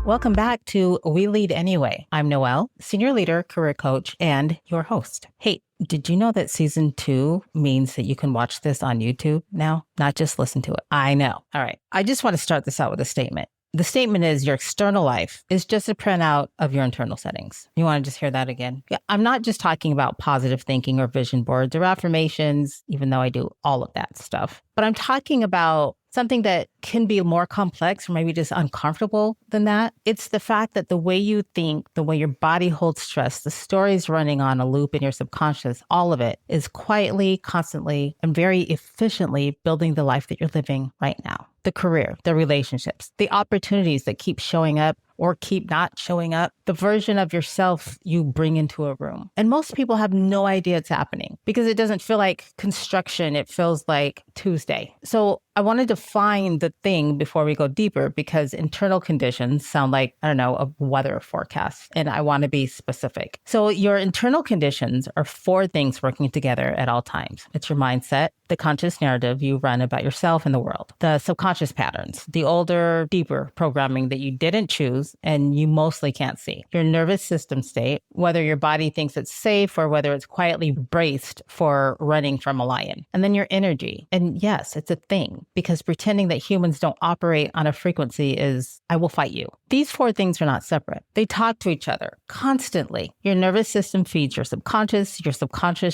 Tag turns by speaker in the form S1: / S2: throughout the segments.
S1: Welcome back to We Lead Anyway. I'm Noelle, senior leader, career coach, and your host. Hey, did you know that season 2 means that you can watch this on YouTube now, not just listen to it? I know. All right. I just want to start this out with a statement. The statement is your external life is just a printout of your internal settings. You want to just hear that again? Yeah, I'm not just talking about positive thinking or vision boards or affirmations, even though I do all of that stuff, but I'm talking about something that can be more complex or maybe just uncomfortable than that. It's the fact that the way you think, the way your body holds stress, the stories running on a loop in your subconscious, all of it is quietly, constantly, and very efficiently building the life that you're living right now. The career, the relationships, the opportunities that keep showing up or keep not showing up, the version of yourself you bring into a room. And most people have no idea it's happening because it doesn't feel like construction. It feels like Tuesday. So I want to define the thing before we go deeper because internal conditions sound like, I don't know, a weather forecast. And I want to be specific. So your internal conditions are 4 things working together at all times. It's your mindset, the conscious narrative you run about yourself and the world, the subconscious patterns, the older, deeper programming that you didn't choose and you mostly can't see, your nervous system state, whether your body thinks it's safe or whether it's quietly braced for running from a lion, and then your energy. And yes, it's a thing because pretending that humans don't operate on a frequency is, I will fight you. These 4 things are not separate. They talk to each other constantly. Your nervous system feeds your subconscious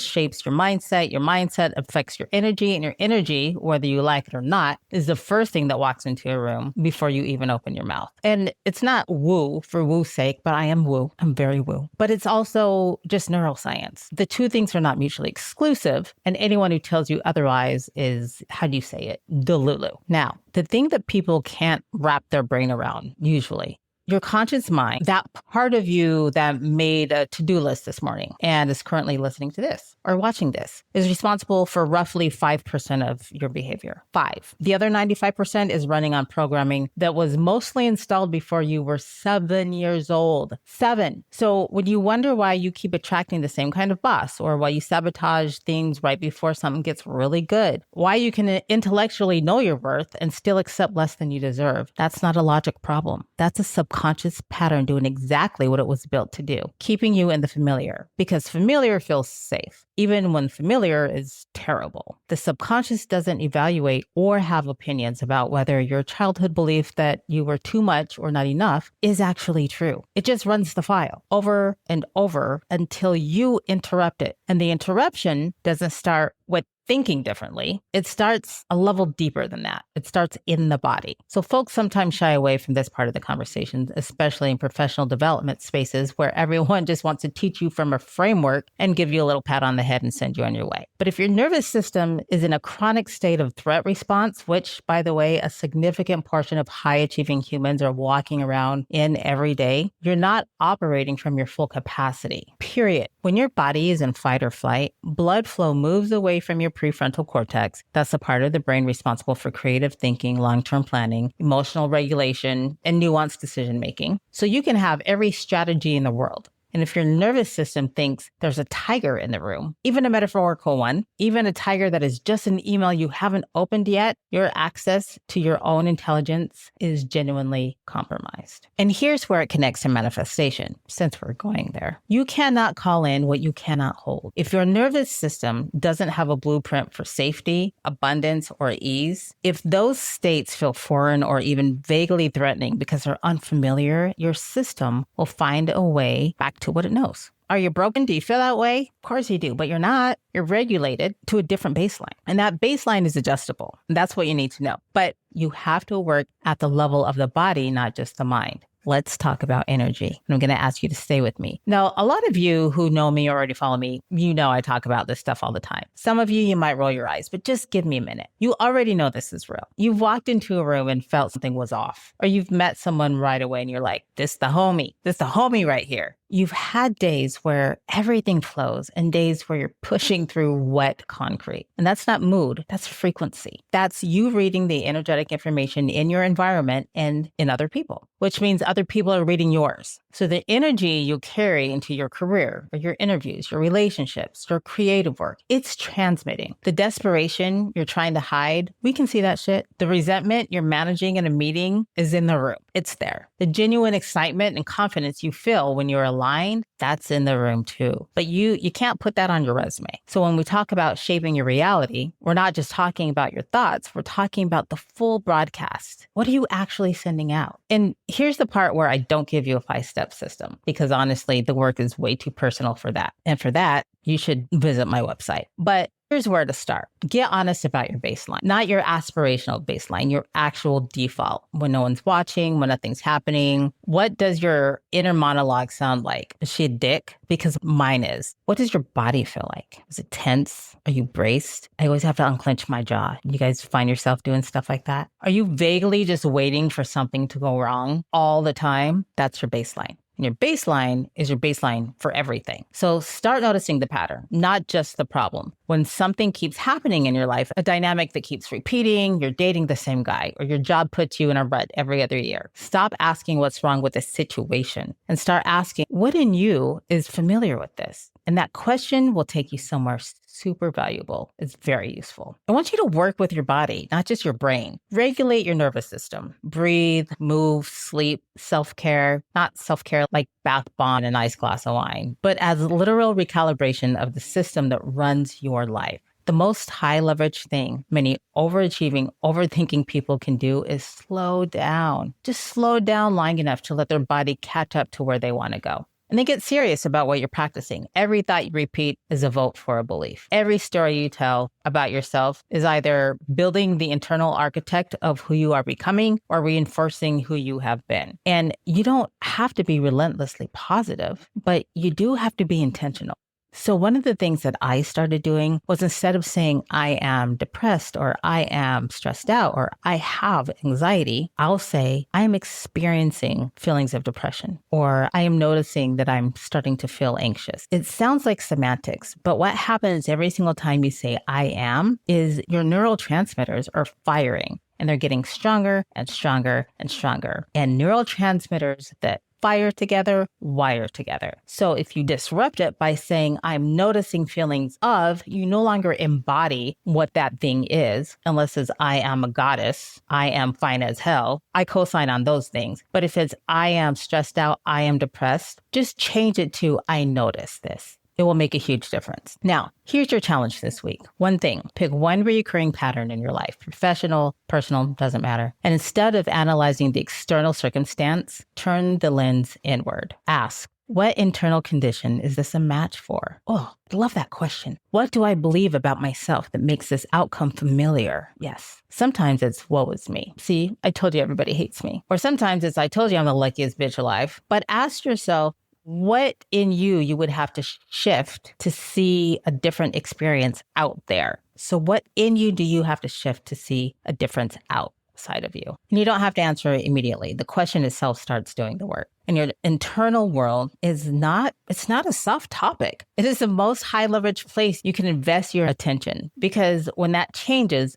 S1: shapes your mindset affects your energy, and your energy, whether you like it or not, is the first thing that walks into a room before you even open your mouth. And it's not woo for woo's sake, but I am woo. I'm very woo. But it's also just neuroscience. The 2 things are not mutually exclusive, and anyone who tells you otherwise is, how do you say it, delulu. Now, the thing that people can't wrap their brain around, usually, your conscious mind, that part of you that made a to-do list this morning and is currently listening to this or watching this, is responsible for roughly 5% of your behavior. 5. The other 95% is running on programming that was mostly installed before you were 7 years old. 7. So when you wonder why you keep attracting the same kind of boss, or why you sabotage things right before something gets really good, why you can intellectually know your worth and still accept less than you deserve, that's not a logic problem. That's a subconscious pattern doing exactly what it was built to do, keeping you in the familiar, because familiar feels safe, even when familiar is terrible. The subconscious doesn't evaluate or have opinions about whether your childhood belief that you were too much or not enough is actually true. It just runs the file over and over until you interrupt it. And the interruption doesn't start with thinking differently. It starts a level deeper than that. It starts in the body. So folks sometimes shy away from this part of the conversation, especially in professional development spaces where everyone just wants to teach you from a framework and give you a little pat on the head and send you on your way. But if your nervous system is in a chronic state of threat response, which, by the way, a significant portion of high-achieving humans are walking around in every day, you're not operating from your full capacity, period. When your body is in fight or flight, blood flow moves away from your prefrontal cortex. That's the part of the brain responsible for creative thinking, long-term planning, emotional regulation, and nuanced decision-making. So you can have every strategy in the world. And if your nervous system thinks there's a tiger in the room, even a metaphorical one, even a tiger that is just an email you haven't opened yet, your access to your own intelligence is genuinely compromised. And here's where it connects to manifestation, since we're going there. You cannot call in what you cannot hold. If your nervous system doesn't have a blueprint for safety, abundance, or ease, if those states feel foreign or even vaguely threatening because they're unfamiliar, your system will find a way back to what it knows. Are you broken? Do you feel that way? Of course you do, but you're not. You're regulated to a different baseline. And that baseline is adjustable. And that's what you need to know. But you have to work at the level of the body, not just the mind. Let's talk about energy. And I'm going to ask you to stay with me. Now, a lot of you who know me or already follow me, you know I talk about this stuff all the time. Some of you might roll your eyes, but just give me a minute. You already know this is real. You've walked into a room and felt something was off. Or you've met someone right away and you're like, this the homie right here. You've had days where everything flows and days where you're pushing through wet concrete. And that's not mood, that's frequency. That's you reading the energetic information in your environment and in other people, which means other people are reading yours. So the energy you carry into your career or your interviews, your relationships, your creative work, it's transmitting. The desperation you're trying to hide, we can see that shit. The resentment you're managing in a meeting is in the room. It's there. The genuine excitement and confidence you feel when you're aligned, that's in the room too. But you can't put that on your resume. So when we talk about shaping your reality, we're not just talking about your thoughts, we're talking about the full broadcast. What are you actually sending out? And here's the part where I don't give you a 5-step system, because honestly, the work is way too personal for that. And for that, you should visit my website. But here's where to start. Get honest about your baseline, not your aspirational baseline, your actual default. When no one's watching, when nothing's happening, what does your inner monologue sound like? Is she a dick? Because mine is. What does your body feel like? Is it tense? Are you braced? I always have to unclench my jaw. You guys find yourself doing stuff like that? Are you vaguely just waiting for something to go wrong all the time? That's your baseline. And your baseline is your baseline for everything. So start noticing the pattern, not just the problem. When something keeps happening in your life, a dynamic that keeps repeating, you're dating the same guy, or your job puts you in a rut every other year. Stop asking what's wrong with the situation and start asking what in you is familiar with this. And that question will take you somewhere super valuable. It's very useful. I want you to work with your body, not just your brain. Regulate your nervous system. Breathe, move, sleep, self-care, not self-care like bath bomb and a nice glass of wine, but as literal recalibration of the system that runs your life. The most high leverage thing many overachieving, overthinking people can do is slow down. Just slow down long enough to let their body catch up to where they want to go. And then get serious about what you're practicing. Every thought you repeat is a vote for a belief. Every story you tell about yourself is either building the internal architect of who you are becoming or reinforcing who you have been. And you don't have to be relentlessly positive, but you do have to be intentional. So one of the things that I started doing was, instead of saying I am depressed or I am stressed out or I have anxiety, I'll say I am experiencing feelings of depression, or I am noticing that I'm starting to feel anxious. It sounds like semantics, but what happens every single time you say I am is your neurotransmitters are firing, and they're getting stronger and stronger and stronger. And neurotransmitters that fire together, wire together. So if you disrupt it by saying, I'm noticing feelings of, you no longer embody what that thing is, unless it's, I am a goddess, I am fine as hell. I co-sign on those things. But if it's, I am stressed out, I am depressed, just change it to, I notice this. It will make a huge difference. Now, here's your challenge this week. One thing, pick one recurring pattern in your life, professional, personal, doesn't matter. And instead of analyzing the external circumstance, turn the lens inward. Ask, what internal condition is this a match for? Oh, I love that question. What do I believe about myself that makes this outcome familiar? Yes. Sometimes it's, woe is me. See, I told you everybody hates me. Or sometimes it's, I told you I'm the luckiest bitch alive. But ask yourself, what in you would have to shift to see a different experience out there? So what in you do you have to shift to see a difference outside of you? And you don't have to answer it immediately. The question itself starts doing the work. And your internal world it's not a soft topic. It is the most high leverage place you can invest your attention, because when that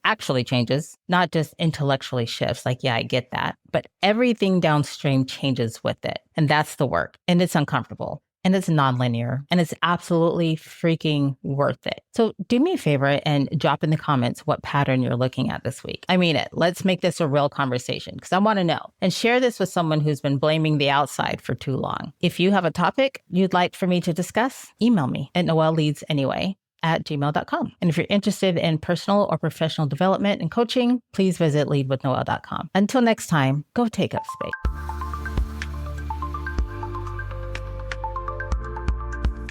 S1: actually changes, not just intellectually shifts, like, yeah, I get that, but everything downstream changes with it. And that's the work. And it's uncomfortable. And it's nonlinear, and it's absolutely freaking worth it. So do me a favor and drop in the comments what pattern you're looking at this week. I mean it. Let's make this a real conversation, because I want to know. And share this with someone who's been blaming the outside for too long. If you have a topic you'd like for me to discuss, email me at noelleleadsanyway@gmail.com. And if you're interested in personal or professional development and coaching, please visit leadwithnoelle.com. Until next time, go take up space.